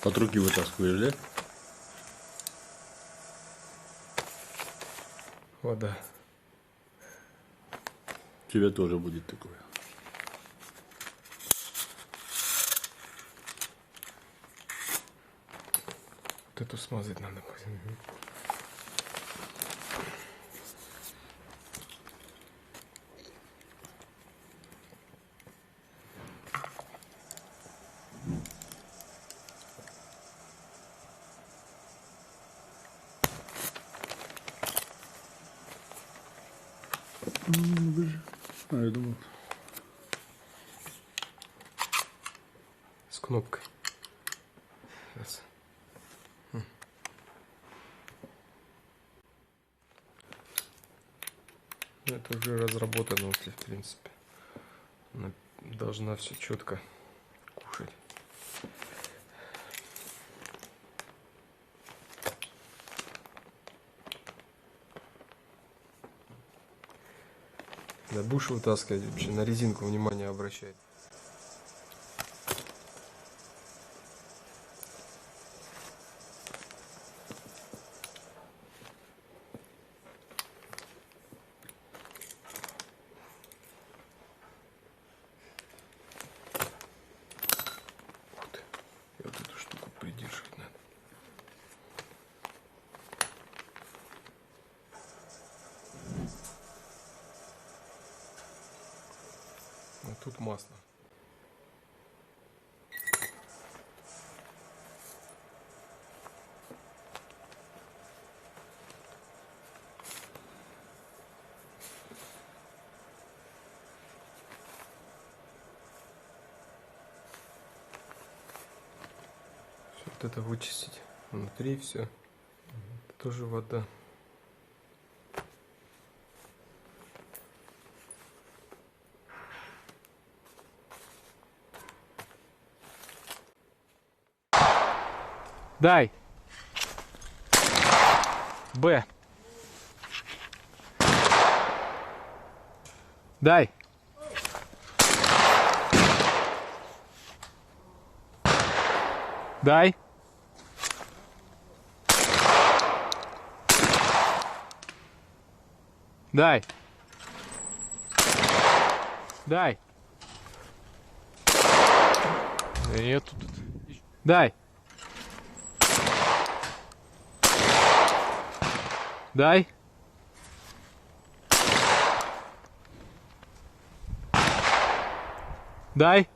От руки вытаскиваешь, да? Вода. У тебя тоже будет такое. Вот эту смазать надо будет. А, я думал. С кнопкой. Сейчас. Это уже разработано, в принципе. Она должна все четко кушать. Да, будешь вытаскивать, вообще на резинку внимание обращай. Ух ты. И вот эту штуку придерживать надо. А тут масло. Вот это вычистить внутри все. Это тоже вода. Дай. Б. Дай. Дай. Дай. Дай. Нет тут. Дай. Дай. Дай.